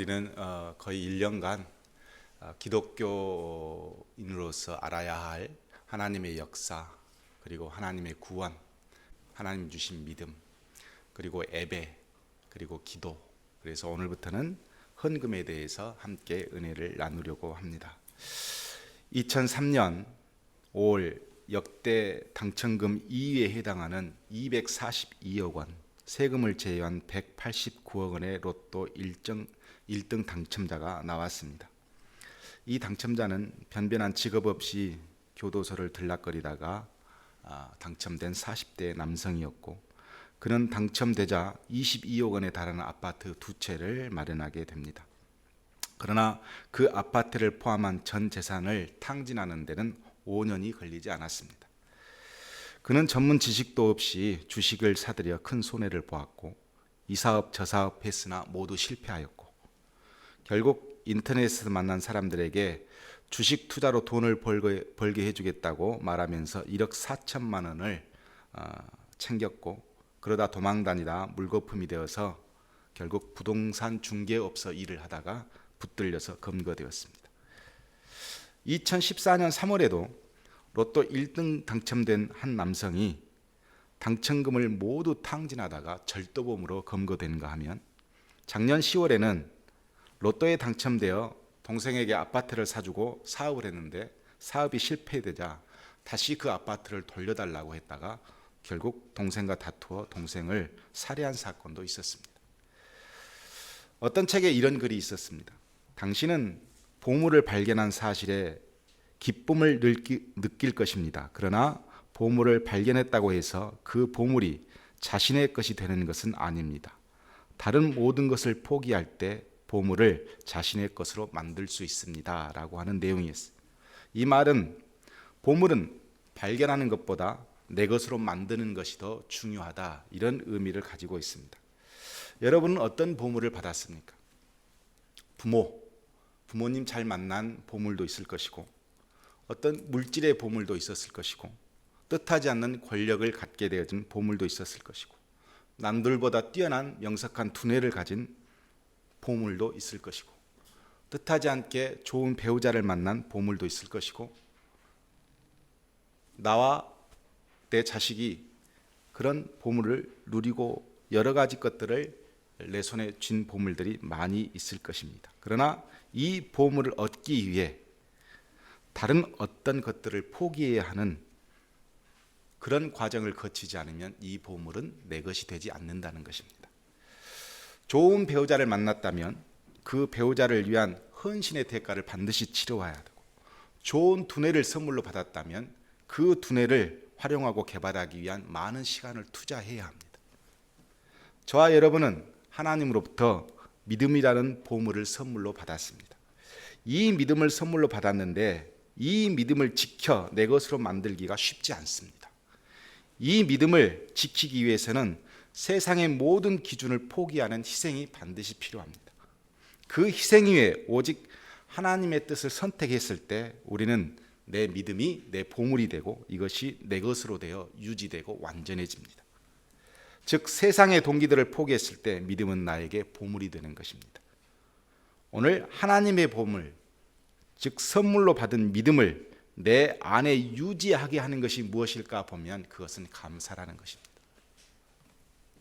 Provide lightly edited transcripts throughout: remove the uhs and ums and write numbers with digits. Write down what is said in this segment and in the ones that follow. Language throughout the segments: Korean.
우리는 거의 1년간 기독교인으로서 알아야 할 하나님의 역사, 그리고 하나님의 구원, 하나님 주신 믿음, 그리고 예배, 그리고 기도. 그래서 오늘부터는 헌금에 대해서 함께 은혜를 나누려고 합니다. 2003년 5월 역대 당첨금 2위에 해당하는 242억 원, 세금을 제외한 189억 원의 로또 1등 당첨자가 나왔습니다. 이 당첨자는 변변한 직업 없이 교도소를 들락거리다가 당첨된 40대 남성이었고, 그는 당첨되자 22억 원에 달하는 아파트 2채를 마련하게 됩니다. 그러나 그 아파트를 포함한 전 재산을 탕진하는 데는 5년이 걸리지 않았습니다. 그는 전문 지식도 없이 주식을 사들여 큰 손해를 보았고, 이 사업 저 사업 했으나 모두 실패하였고, 결국 인터넷에서 만난 사람들에게 주식 투자로 돈을 벌게 해주겠다고 말하면서 1억 4천만 원을 챙겼고, 그러다 도망다니다 물거품이 되어서 결국 부동산 중개업소 일을 하다가 붙들려서 검거되었습니다. 2014년 3월에도 로또 1등 당첨된 한 남성이 당첨금을 모두 탕진하다가 절도범으로 검거된가 하면, 작년 10월에는 로또에 당첨되어 동생에게 아파트를 사주고 사업을 했는데 사업이 실패되자 다시 그 아파트를 돌려달라고 했다가 결국 동생과 다투어 동생을 살해한 사건도 있었습니다. 어떤 책에 이런 글이 있었습니다. 당신은 보물을 발견한 사실에 기쁨을 느낄 것입니다. 그러나 보물을 발견했다고 해서 그 보물이 자신의 것이 되는 것은 아닙니다. 다른 모든 것을 포기할 때 보물을 자신의 것으로 만들 수 있습니다 라고 하는 내용이었어요. 이 말은 보물은 발견하는 것보다 내 것으로 만드는 것이 더 중요하다, 이런 의미를 가지고 있습니다. 여러분은 어떤 보물을 받았습니까? 부모님 잘 만난 보물도 있을 것이고, 어떤 물질의 보물도 있었을 것이고, 뜻하지 않는 권력을 갖게 되어진 보물도 있었을 것이고, 남들보다 뛰어난 명석한 두뇌를 가진 보물도 있을 것이고, 뜻하지 않게 좋은 배우자를 만난 보물도 있을 것이고, 나와 내 자식이 그런 보물을 누리고 여러 가지 것들을 내 손에 쥔 보물들이 많이 있을 것입니다. 그러나 이 보물을 얻기 위해 다른 어떤 것들을 포기해야 하는 그런 과정을 거치지 않으면 이 보물은 내 것이 되지 않는다는 것입니다. 좋은 배우자를 만났다면 그 배우자를 위한 헌신의 대가를 반드시 치러와야 되고, 좋은 두뇌를 선물로 받았다면 그 두뇌를 활용하고 개발하기 위한 많은 시간을 투자해야 합니다. 저와 여러분은 하나님으로부터 믿음이라는 보물을 선물로 받았습니다. 이 믿음을 선물로 받았는데 이 믿음을 지켜 내 것으로 만들기가 쉽지 않습니다. 이 믿음을 지키기 위해서는 세상의 모든 기준을 포기하는 희생이 반드시 필요합니다. 그 희생 위에 오직 하나님의 뜻을 선택했을 때 우리는 내 믿음이 내 보물이 되고 이것이 내 것으로 되어 유지되고 완전해집니다. 즉 세상의 동기들을 포기했을 때 믿음은 나에게 보물이 되는 것입니다. 오늘 하나님의 보물, 즉 선물로 받은 믿음을 내 안에 유지하게 하는 것이 무엇일까 보면 그것은 감사라는 것입니다.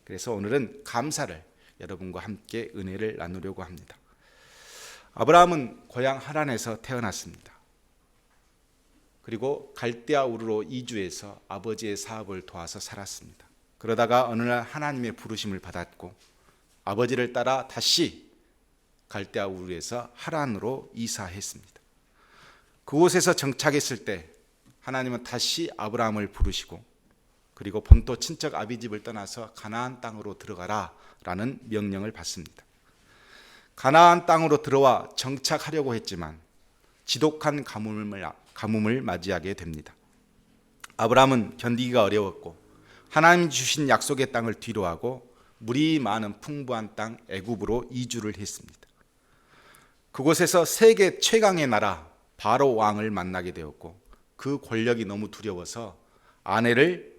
그래서 오늘은 감사를 여러분과 함께 은혜를 나누려고 합니다. 아브라함은 고향 하란에서 태어났습니다. 그리고 갈대아 우르로 이주해서 아버지의 사업을 도와서 살았습니다. 그러다가 어느 날 하나님의 부르심을 받았고 아버지를 따라 다시 갈대아 우르에서 하란으로 이사했습니다. 그곳에서 정착했을 때 하나님은 다시 아브라함을 부르시고, 그리고 본토 친척 아비집을 떠나서 가나안 땅으로 들어가라 라는 명령을 받습니다. 가나안 땅으로 들어와 정착하려고 했지만 지독한 가뭄을 맞이하게 됩니다. 아브라함은 견디기가 어려웠고 하나님 주신 약속의 땅을 뒤로하고 물이 많은 풍부한 땅 애굽으로 이주를 했습니다. 그곳에서 세계 최강의 나라 바로 왕을 만나게 되었고, 그 권력이 너무 두려워서 아내를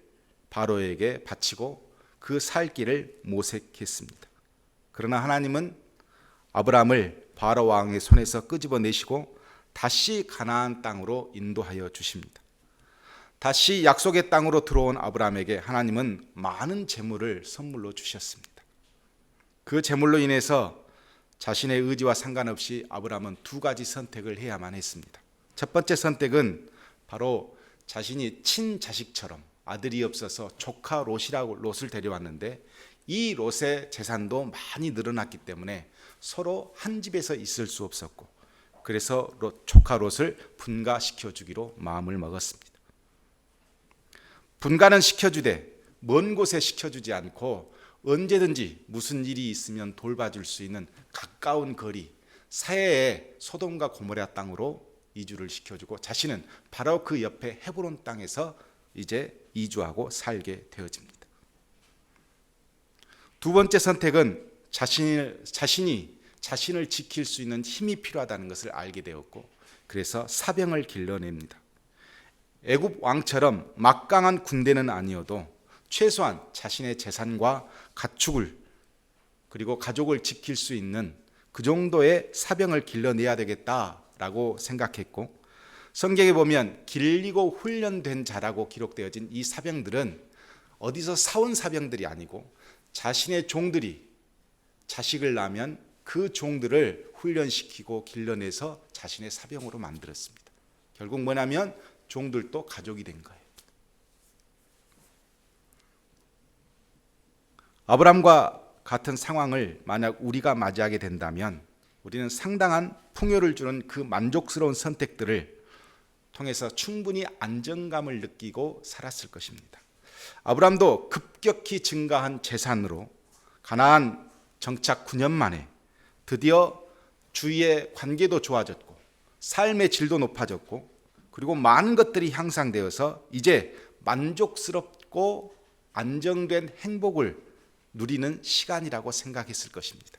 바로에게 바치고 그 살 길을 모색했습니다. 그러나 하나님은 아브라함을 바로 왕의 손에서 끄집어내시고 다시 가나안 땅으로 인도하여 주십니다. 다시 약속의 땅으로 들어온 아브라함에게 하나님은 많은 재물을 선물로 주셨습니다. 그 재물로 인해서 자신의 의지와 상관없이 아브라함은 두 가지 선택을 해야만 했습니다. 첫 번째 선택은 바로 자신이 친자식처럼 아들이 없어서 조카 롯을 데려왔는데 이 롯의 재산도 많이 늘어났기 때문에 서로 한 집에서 있을 수 없었고, 그래서 조카 롯을 분가시켜 주기로 마음을 먹었습니다. 분가는 시켜주되 먼 곳에 시켜주지 않고 언제든지 무슨 일이 있으면 돌봐줄 수 있는 가까운 거리, 사해의 소돔과 고모랴 땅으로 이주를 시켜주고 자신은 바로 그 옆에 헤브론 땅에서 이제 이주하고 살게 되어집니다. 두 번째 선택은 자신이 자신을 지킬 수 있는 힘이 필요하다는 것을 알게 되었고, 그래서 사병을 길러냅니다. 애굽 왕처럼 막강한 군대는 아니어도 최소한 자신의 재산과 가축을 그리고 가족을 지킬 수 있는 그 정도의 사병을 길러내야 되겠다라고 생각했고, 성경에 보면 길리고 훈련된 자라고 기록되어진 이 사병들은 어디서 사온 사병들이 아니고 자신의 종들이 자식을 낳으면 그 종들을 훈련시키고 길러내서 자신의 사병으로 만들었습니다. 결국 뭐냐면 종들도 가족이 된 거예요. 아브라함과 같은 상황을 만약 우리가 맞이하게 된다면 우리는 상당한 풍요를 주는 그 만족스러운 선택들을 통해서 충분히 안정감을 느끼고 살았을 것입니다. 아브라함도 급격히 증가한 재산으로 가나안 정착 9년 만에 드디어 주위의 관계도 좋아졌고 삶의 질도 높아졌고 그리고 많은 것들이 향상되어서 이제 만족스럽고 안정된 행복을 누리는 시간이라고 생각했을 것입니다.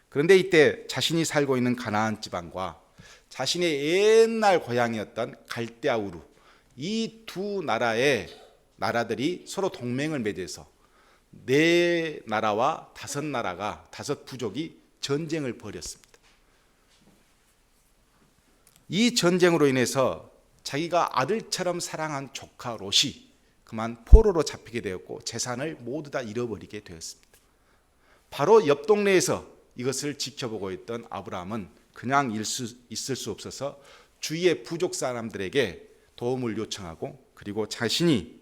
그런데 이때 자신이 살고 있는 가나안 지방과 자신의 옛날 고향이었던 갈대아 우르, 이 두 나라들이 서로 동맹을 맺어서 네 나라와 다섯 부족이 전쟁을 벌였습니다. 이 전쟁으로 인해서 자기가 아들처럼 사랑한 조카 롯이 그만 포로로 잡히게 되었고 재산을 모두 다 잃어버리게 되었습니다. 바로 옆 동네에서 이것을 지켜보고 있던 아브라함은 그냥 있을 수 없어서 주위의 부족 사람들에게 도움을 요청하고 그리고 자신이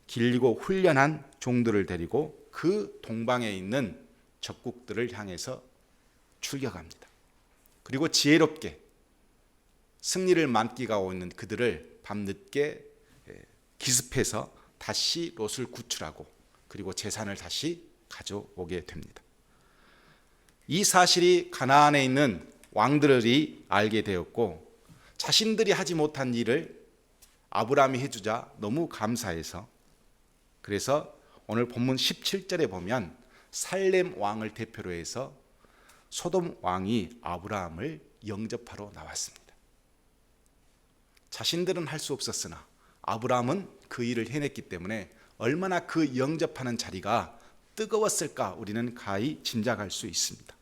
길리고 훈련한 종들을 데리고 그 동방에 있는 적국들을 향해서 출격합니다. 그리고 지혜롭게 승리를 만끽하고 있는 그들을 밤늦게 기습해서 다시 롯을 구출하고 그리고 재산을 다시 가져오게 됩니다. 이 사실이 가나안에 있는 왕들이 알게 되었고 자신들이 하지 못한 일을 아브라함이 해주자 너무 감사해서, 그래서 오늘 본문 17절에 보면 살렘 왕을 대표로 해서 소돔 왕이 아브라함을 영접하러 나왔습니다. 자신들은 할 수 없었으나 아브라함은 그 일을 해냈기 때문에 얼마나 그 영접하는 자리가 뜨거웠을까 우리는 가히 짐작할 수 있습니다.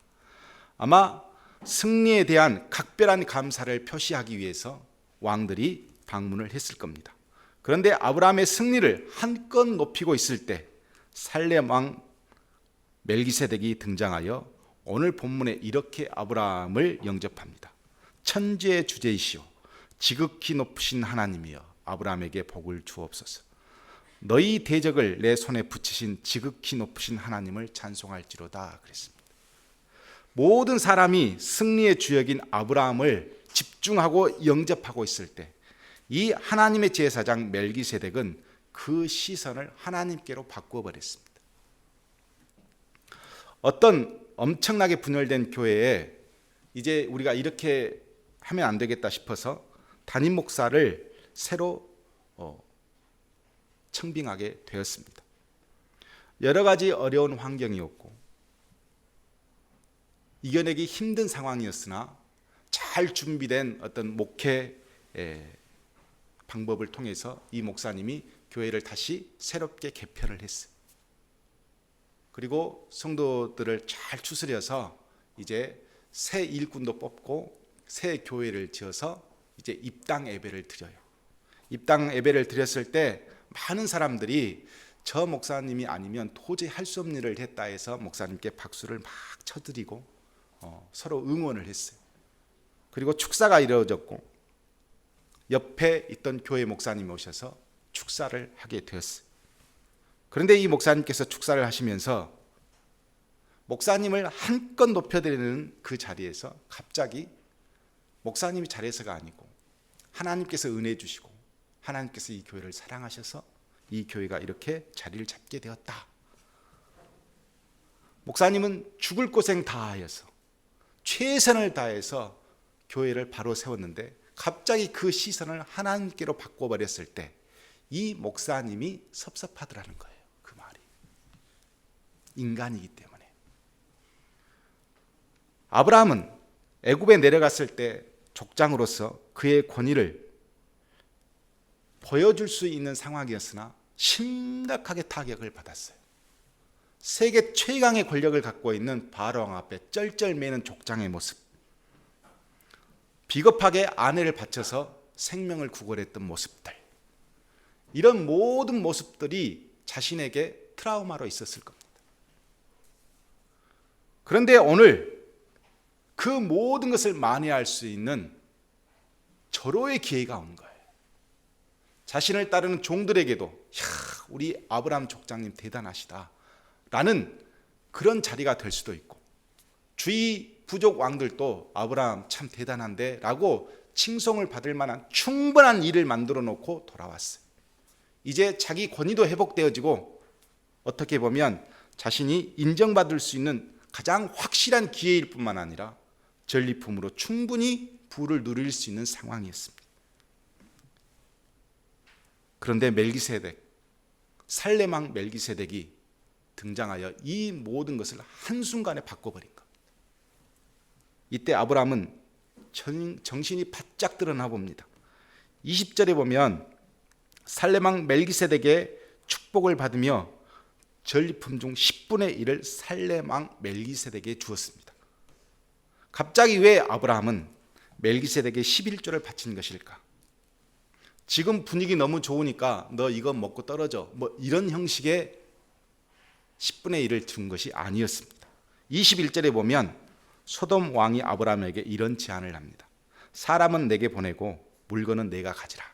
아마 승리에 대한 각별한 감사를 표시하기 위해서 왕들이 방문을 했을 겁니다. 그런데 아브라함의 승리를 한껏 높이고 있을 때 살렘 왕 멜기세덱이 등장하여 오늘 본문에 이렇게 아브라함을 영접합니다. 천지의 주제이시오 지극히 높으신 하나님이여 아브라함에게 복을 주옵소서. 너희 대적을 내 손에 붙이신 지극히 높으신 하나님을 찬송할지로다 그랬습니다. 모든 사람이 승리의 주역인 아브라함을 집중하고 영접하고 있을 때 이 하나님의 제사장 멜기세덱은 그 시선을 하나님께로 바꾸어 버렸습니다. 어떤 엄청나게 분열된 교회에 이제 우리가 이렇게 하면 안 되겠다 싶어서 담임 목사를 새로 청빙하게 되었습니다. 여러 가지 어려운 환경이었고 이겨내기 힘든 상황이었으나 잘 준비된 어떤 목회 방법을 통해서 이 목사님이 교회를 다시 새롭게 개편을 했어요. 그리고 성도들을 잘 추스려서 이제 새 일꾼도 뽑고 새 교회를 지어서 이제 입당 예배를 드려요. 입당 예배를 드렸을 때 많은 사람들이 저 목사님이 아니면 도저히 할 수 없는 일을 했다 해서 목사님께 박수를 막 쳐드리고 서로 응원을 했어요. 그리고 축사가 이루어졌고 옆에 있던 교회 목사님이 오셔서 축사를 하게 되었어요. 그런데 이 목사님께서 축사를 하시면서 목사님을 한껏 높여드리는 그 자리에서 갑자기 목사님이 자리에서가 아니고 하나님께서 은혜 주시고 하나님께서 이 교회를 사랑하셔서 이 교회가 이렇게 자리를 잡게 되었다. 목사님은 죽을 고생 다하여서 최선을 다해서 교회를 바로 세웠는데 갑자기 그 시선을 하나님께로 바꿔버렸을 때 이 목사님이 섭섭하더라는 거예요. 그 말이. 인간이기 때문에. 아브라함은 애굽에 내려갔을 때 족장으로서 그의 권위를 보여줄 수 있는 상황이었으나 심각하게 타격을 받았어요. 세계 최강의 권력을 갖고 있는 바로 왕 앞에 쩔쩔매는 족장의 모습, 비겁하게 아내를 바쳐서 생명을 구걸했던 모습들, 이런 모든 모습들이 자신에게 트라우마로 있었을 겁니다. 그런데 오늘 그 모든 것을 만회할 수 있는 절호의 기회가 온 거예요. 자신을 따르는 종들에게도 우리 아브라함 족장님 대단하시다 라는 그런 자리가 될 수도 있고, 주위 부족 왕들도 아브라함 참 대단한데 라고 칭송을 받을 만한 충분한 일을 만들어 놓고 돌아왔어요. 이제 자기 권위도 회복되어지고 어떻게 보면 자신이 인정받을 수 있는 가장 확실한 기회일 뿐만 아니라 전리품으로 충분히 부를 누릴 수 있는 상황이었습니다. 그런데 멜기세덱, 살렘왕 멜기세덱이 등장하여 이 모든 것을 한순간에 바꿔버린 겁니다. 이때 아브라함은 정신이 바짝 드러나 봅니다. 20절에 보면 살렘왕 멜기세덱의 축복을 받으며 전리품 중 10분의 1을 살렘왕 멜기세덱에게 주었습니다. 갑자기 왜 아브라함은 멜기세덱의 11조를 바친 것일까? 지금 분위기 너무 좋으니까 너 이거 먹고 떨어져, 이런 형식의 10분의 1을 준 것이 아니었습니다. 21절에 보면 소돔 왕이 아브라함에게 이런 제안을 합니다. 사람은 내게 보내고 물건은 내가 가지라.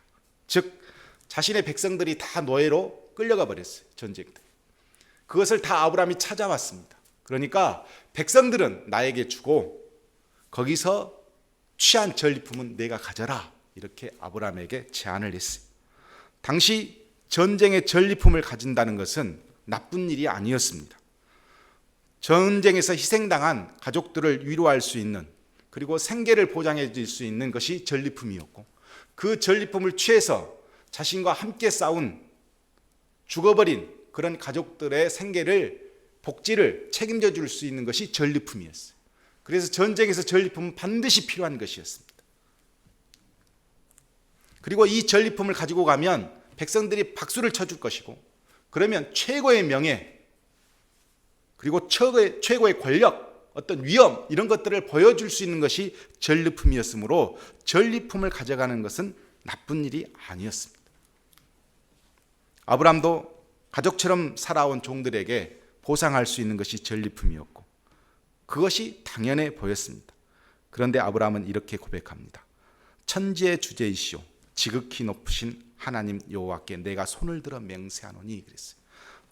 즉 자신의 백성들이 다 노예로 끌려가 버렸어요. 전쟁 때. 그것을 다 아브라함이 찾아왔습니다. 그러니까 백성들은 나에게 주고 거기서 취한 전리품은 내가 가져라. 이렇게 아브라함에게 제안을 했어요. 당시 전쟁의 전리품을 가진다는 것은 나쁜 일이 아니었습니다. 전쟁에서 희생당한 가족들을 위로할 수 있는, 그리고 생계를 보장해 줄 수 있는 것이 전리품이었고, 그 전리품을 취해서 자신과 함께 싸운 죽어버린 그런 가족들의 생계를, 복지를 책임져 줄 수 있는 것이 전리품이었어요. 그래서 전쟁에서 전리품은 반드시 필요한 것이었습니다. 그리고 이 전리품을 가지고 가면 백성들이 박수를 쳐줄 것이고, 그러면 최고의 명예, 그리고 최고의 권력, 어떤 위엄, 이런 것들을 보여줄 수 있는 것이 전리품이었으므로 전리품을 가져가는 것은 나쁜 일이 아니었습니다. 아브라함도 가족처럼 살아온 종들에게 보상할 수 있는 것이 전리품이었고 그것이 당연해 보였습니다. 그런데 아브라함은 이렇게 고백합니다. 천지의 주제이시오 지극히 높으신 하나님 여호와께 내가 손을 들어 맹세하노니 그랬어요.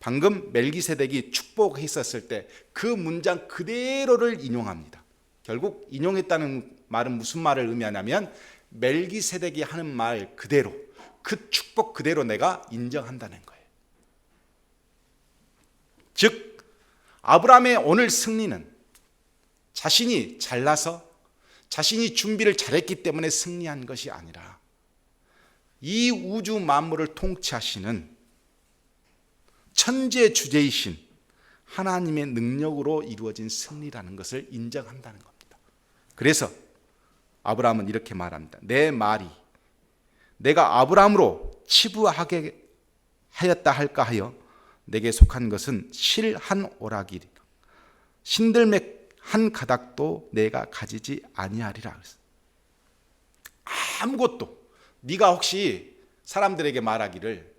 방금 멜기세덱이 축복했었을 때 그 문장 그대로를 인용합니다. 결국 인용했다는 말은 무슨 말을 의미하냐면 멜기세덱이 하는 말 그대로, 그 축복 그대로 내가 인정한다는 거예요. 즉 아브라함의 오늘 승리는 자신이 잘나서 자신이 준비를 잘했기 때문에 승리한 것이 아니라 이 우주 만물을 통치하시는 천지의 주제이신 하나님의 능력으로 이루어진 승리라는 것을 인정한다는 겁니다. 그래서 아브라함은 이렇게 말합니다. 내 말이 내가 아브라함으로 치부하게 하였다 할까 하여 내게 속한 것은 실 한 오락이라. 신들매 한 가닥도 내가 가지지 아니하리라. 아무것도. 네가 혹시 사람들에게 말하기를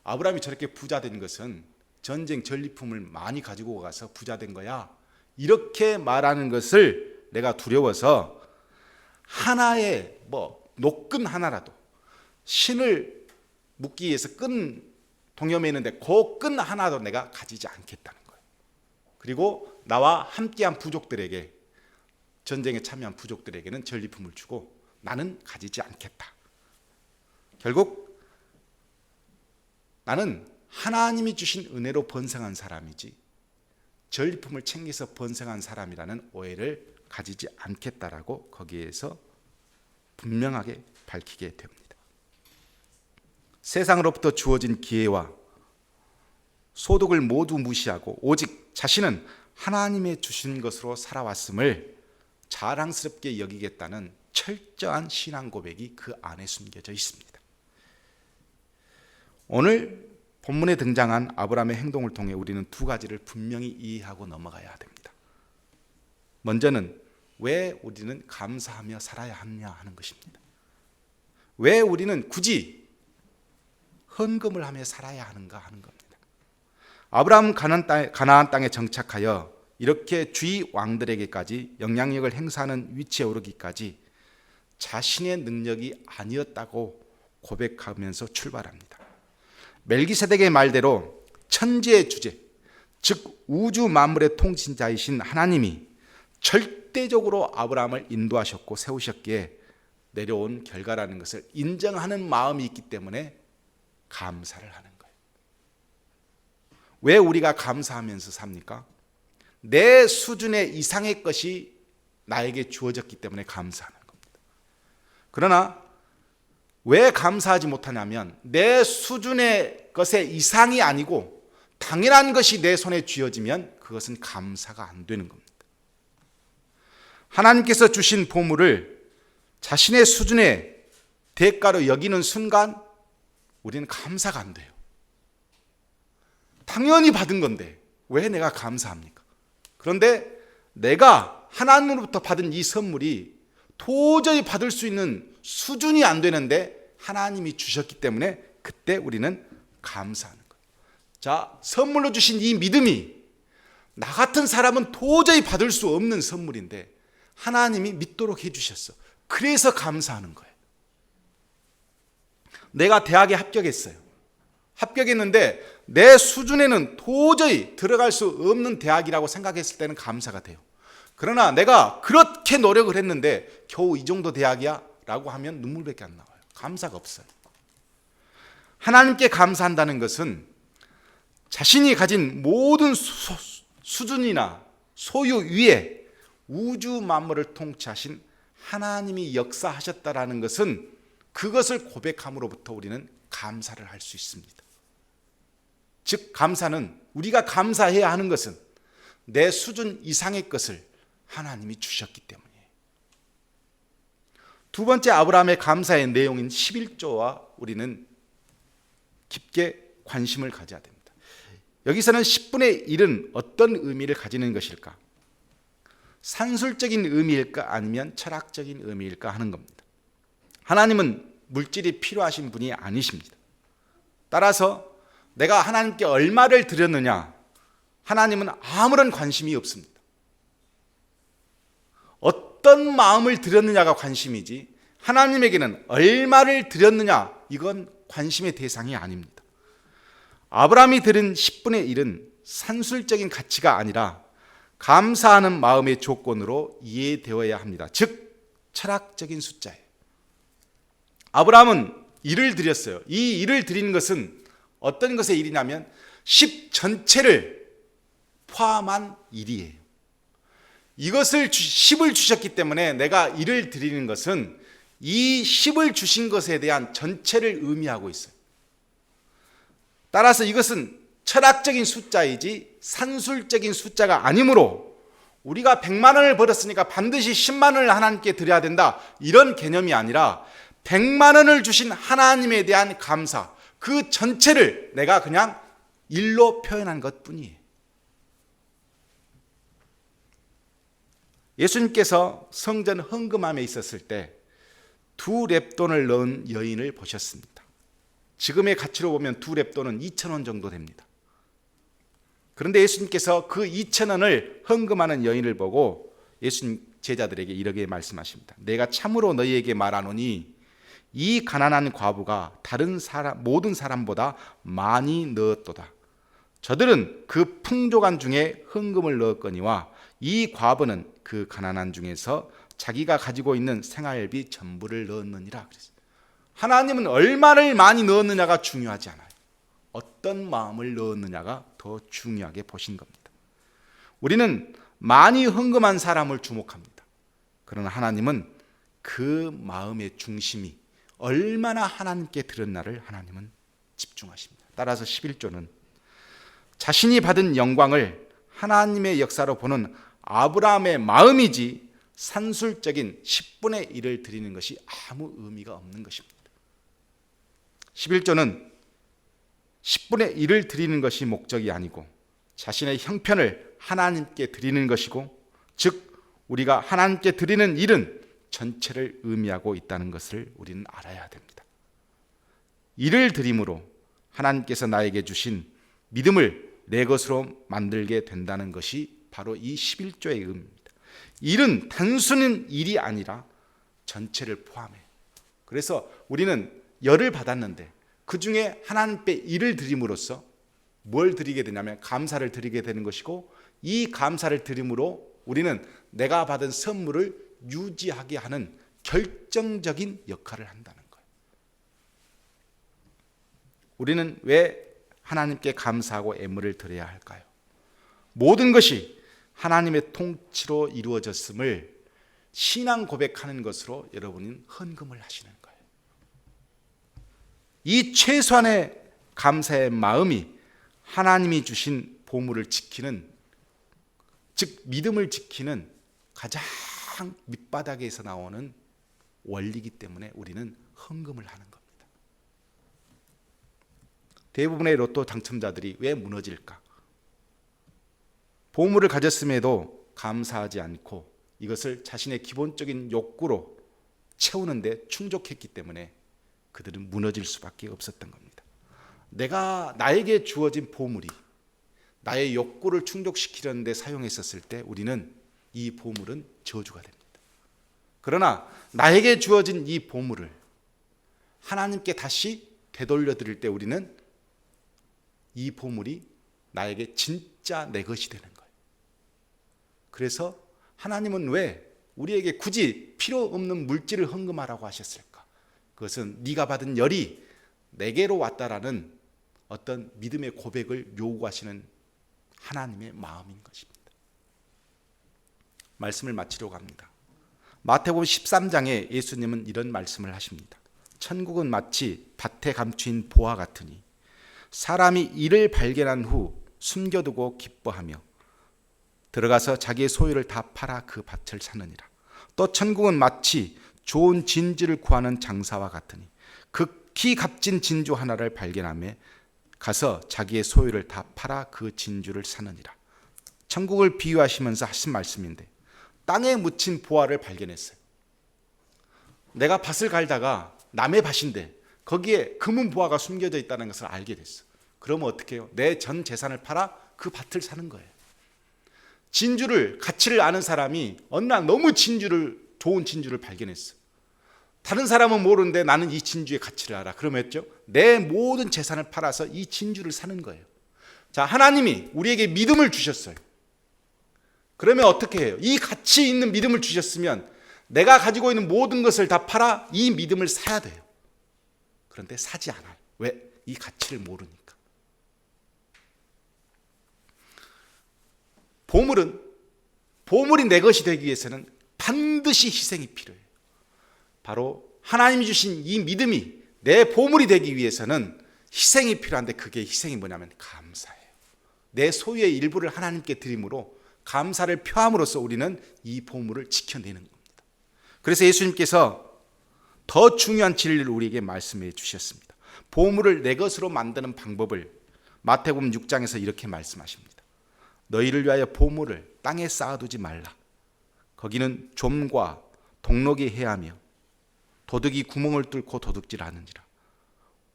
아브라함이 저렇게 부자 된 것은 전쟁 전리품을 많이 가지고 가서 부자 된 거야, 이렇게 말하는 것을 내가 두려워서 하나의 노끈 하나라도, 신을 묶기 위해서 끈 동여매 있는데 그 끈 하나도 내가 가지지 않겠다는 거예요. 그리고 나와 함께한 부족들에게, 전쟁에 참여한 부족들에게는 전리품을 주고 나는 가지지 않겠다. 결국 나는 하나님이 주신 은혜로 번성한 사람이지 전리품을 챙겨서 번성한 사람이라는 오해를 가지지 않겠다라고 거기에서 분명하게 밝히게 됩니다. 세상으로부터 주어진 기회와 소득을 모두 무시하고 오직 자신은 하나님의 주신 것으로 살아왔음을 자랑스럽게 여기겠다는 철저한 신앙 고백이 그 안에 숨겨져 있습니다. 오늘 본문에 등장한 아브라함의 행동을 통해 우리는 두 가지를 분명히 이해하고 넘어가야 됩니다. 먼저는 왜 우리는 감사하며 살아야 하느냐 하는 것입니다. 왜 우리는 굳이 헌금을 하며 살아야 하는가 하는 겁니다. 아브라함 가나안 땅에 정착하여 이렇게 주위 왕들에게까지 영향력을 행사하는 위치에 오르기까지 자신의 능력이 아니었다고 고백하면서 출발합니다. 멜기세덱의 말대로 천지의 주제, 즉 우주 만물의 통신자이신 하나님이 절대적으로 아브라함을 인도하셨고 세우셨기에 내려온 결과라는 것을 인정하는 마음이 있기 때문에 감사를 하는 거예요. 왜 우리가 감사하면서 삽니까? 내 수준의 이상의 것이 나에게 주어졌기 때문에 감사하는 겁니다. 그러나 왜 감사하지 못하냐면 내 수준의 것의 이상이 아니고 당연한 것이 내 손에 쥐어지면 그것은 감사가 안 되는 겁니다. 하나님께서 주신 보물을 자신의 수준의 대가로 여기는 순간 우리는 감사가 안 돼요. 당연히 받은 건데 왜 내가 감사합니까? 그런데 내가 하나님으로부터 받은 이 선물이 도저히 받을 수 있는 수준이 안 되는데 하나님이 주셨기 때문에 그때 우리는 감사하는 거예요. 자, 선물로 주신 이 믿음이 나 같은 사람은 도저히 받을 수 없는 선물인데 하나님이 믿도록 해주셨어. 그래서 감사하는 거예요. 내가 대학에 합격했어요. 합격했는데 내 수준에는 도저히 들어갈 수 없는 대학이라고 생각했을 때는 감사가 돼요. 그러나 내가 그렇게 노력을 했는데 겨우 이 정도 대학이야? 라고 하면 눈물밖에 안 나와요. 감사가 없어요. 하나님께 감사한다는 것은 자신이 가진 모든 수준이나 소유 위에 우주 만물을 통치하신 하나님이 역사하셨다라는 것은 그것을 고백함으로부터 우리는 감사를 할 수 있습니다. 즉 감사는, 우리가 감사해야 하는 것은 내 수준 이상의 것을 하나님이 주셨기 때문이에요. 두 번째 아브라함의 감사의 내용인 11조와 우리는 깊게 관심을 가져야 됩니다. 여기서는 10분의 1은 어떤 의미를 가지는 것일까? 산술적인 의미일까 아니면 철학적인 의미일까 하는 겁니다. 하나님은 물질이 필요하신 분이 아니십니다. 따라서 내가 하나님께 얼마를 드렸느냐, 하나님은 아무런 관심이 없습니다. 어떤 마음을 드렸느냐가 관심이지 하나님에게는 얼마를 드렸느냐, 이건 관심의 대상이 아닙니다. 아브라함이 드린 10분의 1은 산술적인 가치가 아니라 감사하는 마음의 조건으로 이해되어야 합니다. 즉 철학적인 숫자예요. 아브라함은 일을 드렸어요. 이 일을 드리는 것은 어떤 것의 일이냐면 10 전체를 포함한 일이에요. 이것을 10을 주셨기 때문에 내가 일을 드리는 것은 이 10을 주신 것에 대한 전체를 의미하고 있어요. 따라서 이것은 철학적인 숫자이지 산술적인 숫자가 아니므로 우리가 100만 원을 벌었으니까 반드시 10만 원을 하나님께 드려야 된다, 이런 개념이 아니라 100만 원을 주신 하나님에 대한 감사, 그 전체를 내가 그냥 일로 표현한 것뿐이에요. 예수님께서 성전 헌금함에 있었을 때 2렙돈을 넣은 여인을 보셨습니다. 지금의 가치로 보면 2렙돈은 2,000원 정도 됩니다. 그런데 예수님께서 그 2,000원을 헌금하는 여인을 보고 예수님 제자들에게 이렇게 말씀하십니다. 내가 참으로 너희에게 말하노니 이 가난한 과부가 다른 사람 모든 사람보다 많이 넣었도다. 저들은 그 풍족한 중에 헌금을 넣었거니와 이 과부는 그 가난한 중에서 자기가 가지고 있는 생활비 전부를 넣었느니라 그랬어요. 하나님은 얼마를 많이 넣었느냐가 중요하지 않아요. 어떤 마음을 넣었느냐가 더 중요하게 보신 겁니다. 우리는 많이 헌금한 사람을 주목합니다. 그러나 하나님은 그 마음의 중심이 얼마나 하나님께 드렸나를 하나님은 집중하십니다. 따라서 11조는 자신이 받은 영광을 하나님의 역사로 보는 아브라함의 마음이지 산술적인 10분의 1을 드리는 것이 아무 의미가 없는 것입니다. 11조는 10분의 1을 드리는 것이 목적이 아니고 자신의 형편을 하나님께 드리는 것이고, 즉 우리가 하나님께 드리는 일은 전체를 의미하고 있다는 것을 우리는 알아야 됩니다. 이를 드림으로 하나님께서 나에게 주신 믿음을 내 것으로 만들게 된다는 것이 바로 이 11조의 의미입니다. 일은 단순한 일이 아니라 전체를 포함해요. 그래서 우리는 열을 받았는데 그 중에 하나님께 일을 드림으로써 뭘 드리게 되냐면 감사를 드리게 되는 것이고, 이 감사를 드림으로 우리는 내가 받은 선물을 유지하게 하는 결정적인 역할을 한다는 거예요. 우리는 왜 하나님께 감사하고 애물을 드려야 할까요? 모든 것이 하나님의 통치로 이루어졌음을 신앙 고백하는 것으로 여러분은 헌금을 하시는 거예요. 이 최소한의 감사의 마음이 하나님이 주신 보물을 지키는, 즉 믿음을 지키는 가장 밑바닥에서 나오는 원리이기 때문에 우리는 헌금을 하는 겁니다. 대부분의 로또 당첨자들이 왜 무너질까? 보물을 가졌음에도 감사하지 않고 이것을 자신의 기본적인 욕구로 채우는데 충족했기 때문에 그들은 무너질 수밖에 없었던 겁니다. 나에게 주어진 보물이 나의 욕구를 충족시키려는 데 사용했었을 때 우리는 이 보물은 저주가 됩니다. 그러나 나에게 주어진 이 보물을 하나님께 다시 되돌려 드릴 때 우리는 이 보물이 나에게 진짜 내 것이 되는 거예요. 그래서 하나님은 왜 우리에게 굳이 필요 없는 물질을 헌금하라고 하셨을까? 그것은 네가 받은 열이 내게로 왔다라는 어떤 믿음의 고백을 요구하시는 하나님의 마음인 것입니다. 말씀을 마치려고 합니다. 마태복음 13장에 예수님은 이런 말씀을 하십니다. 천국은 마치 밭에 감추인 보화 같으니 사람이 이를 발견한 후 숨겨두고 기뻐하며 들어가서 자기의 소유를 다 팔아 그 밭을 사느니라. 또 천국은 마치 좋은 진주를 구하는 장사와 같으니 극히 값진 진주 하나를 발견하며 가서 자기의 소유를 다 팔아 그 진주를 사느니라. 천국을 비유하시면서 하신 말씀인데, 땅에 묻힌 보화를 발견했어요. 내가 밭을 갈다가 남의 밭인데 거기에 금은 보화가 숨겨져 있다는 것을 알게 됐어. 그러면 어떻게 해요? 내 전 재산을 팔아 그 밭을 사는 거예요. 진주를, 가치를 아는 사람이 어느 날 너무 좋은 진주를 발견했어. 다른 사람은 모르는데 나는 이 진주의 가치를 알아. 그러면 했죠? 내 모든 재산을 팔아서 이 진주를 사는 거예요. 자, 하나님이 우리에게 믿음을 주셨어요. 그러면 어떻게 해요? 이 가치 있는 믿음을 주셨으면 내가 가지고 있는 모든 것을 다 팔아 이 믿음을 사야 돼요. 그런데 사지 않아요. 왜? 이 가치를 모르니까. 보물이 내 것이 되기 위해서는 반드시 희생이 필요해요. 바로 하나님이 주신 이 믿음이 내 보물이 되기 위해서는 희생이 필요한데, 그게 희생이 뭐냐면 감사예요. 내 소유의 일부를 하나님께 드림으로 감사를 표함으로써 우리는 이 보물을 지켜내는 겁니다. 그래서 예수님께서 더 중요한 진리를 우리에게 말씀해 주셨습니다. 보물을 내 것으로 만드는 방법을 마태복음 6장에서 이렇게 말씀하십니다. 너희를 위하여 보물을 땅에 쌓아두지 말라. 거기는 좀과 동록이 해하며 도둑이 구멍을 뚫고 도둑질하느니라.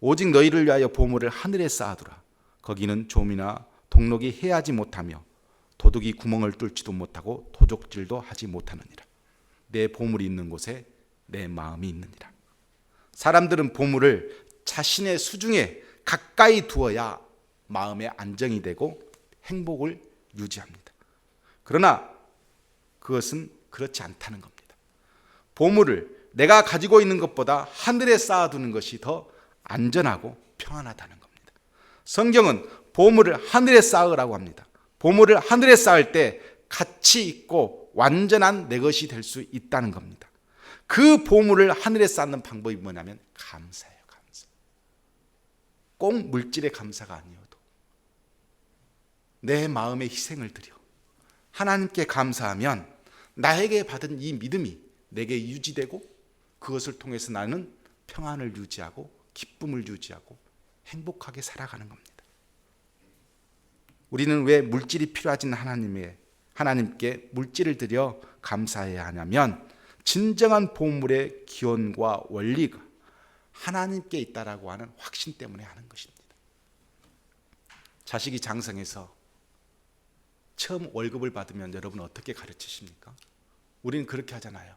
오직 너희를 위하여 보물을 하늘에 쌓아두라. 거기는 좀이나 동록이 해하지 못하며 도둑이 구멍을 뚫지도 못하고 도적질도 하지 못하느니라. 내 보물이 있는 곳에 내 마음이 있느니라. 사람들은 보물을 자신의 수중에 가까이 두어야 마음의 안정이 되고 행복을 유지합니다. 그러나 그것은 그렇지 않다는 겁니다. 보물을 내가 가지고 있는 것보다 하늘에 쌓아두는 것이 더 안전하고 평안하다는 겁니다. 성경은 보물을 하늘에 쌓으라고 합니다. 보물을 하늘에 쌓을 때 가치 있고 완전한 내 것이 될 수 있다는 겁니다. 그 보물을 하늘에 쌓는 방법이 뭐냐면 감사예요. 감사. 꼭 물질의 감사가 아니어도 내 마음의 희생을 드려 하나님께 감사하면 나에게 받은 이 믿음이 내게 유지되고 그것을 통해서 나는 평안을 유지하고 기쁨을 유지하고 행복하게 살아가는 겁니다. 우리는 왜 물질이 필요하진 하나님께 물질을 드려 감사해야 하냐면 진정한 보물의 기원과 원리가 하나님께 있다라고 하는 확신 때문에 하는 것입니다. 자식이 장성해서 처음 월급을 받으면 여러분 어떻게 가르치십니까? 우리는 그렇게 하잖아요.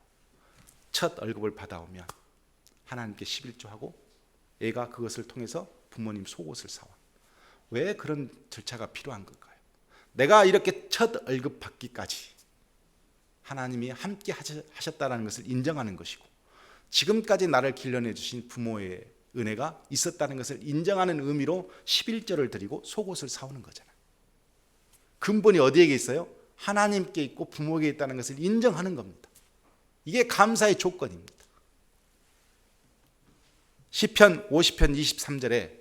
첫 월급을 받아오면 하나님께 11조하고 애가 그것을 통해서 부모님 속옷을 사와. 왜 그런 절차가 필요한 걸까요? 내가 이렇게 첫 월급 받기까지 하나님이 함께 하셨다는 것을 인정하는 것이고 지금까지 나를 길러내 주신 부모의 은혜가 있었다는 것을 인정하는 의미로 11조를 드리고 속옷을 사오는 거잖아요. 근본이 어디에 있어요? 하나님께 있고 부모에게 있다는 것을 인정하는 겁니다. 이게 감사의 조건입니다. 시편 50편 23절에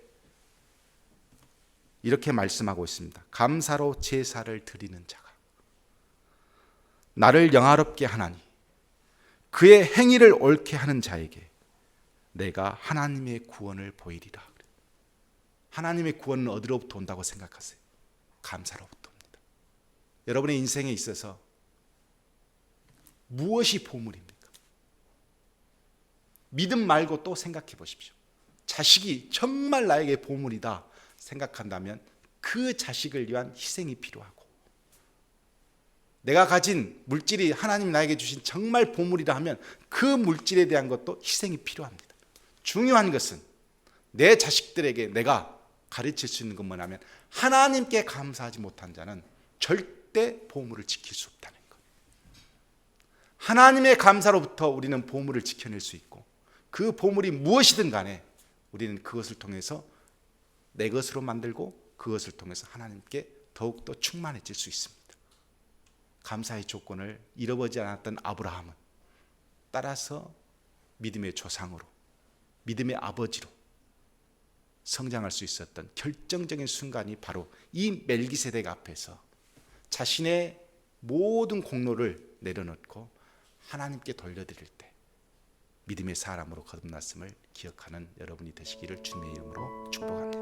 이렇게 말씀하고 있습니다. 감사로 제사를 드리는 자가 나를 영화롭게 하나니 그의 행위를 옳게 하는 자에게 내가 하나님의 구원을 보이리라. 하나님의 구원은 어디로부터 온다고 생각하세요? 감사로부터 옵니다. 여러분의 인생에 있어서 무엇이 보물입니까? 믿음 말고 또 생각해 보십시오. 자식이 정말 나에게 보물이다 생각한다면 그 자식을 위한 희생이 필요하고 내가 가진 물질이 하나님 나에게 주신 정말 보물이라 하면 그 물질에 대한 것도 희생이 필요합니다. 중요한 것은 내 자식들에게 내가 가르칠 수 있는 건 뭐냐면 하나님께 감사하지 못한 자는 절대 보물을 지킬 수 없다는 것. 하나님의 감사로부터 우리는 보물을 지켜낼 수 있고 그 보물이 무엇이든 간에 우리는 그것을 통해서 내 것으로 만들고 그것을 통해서 하나님께 더욱더 충만해질 수 있습니다. 감사의 조건을 잃어버리지 않았던 아브라함은 따라서 믿음의 조상으로 믿음의 아버지로 성장할 수 있었던 결정적인 순간이 바로 이 멜기세덱 앞에서 자신의 모든 공로를 내려놓고 하나님께 돌려드릴 때 믿음의 사람으로 거듭났음을 기억하는 여러분이 되시기를 주님의 이름으로 축복합니다.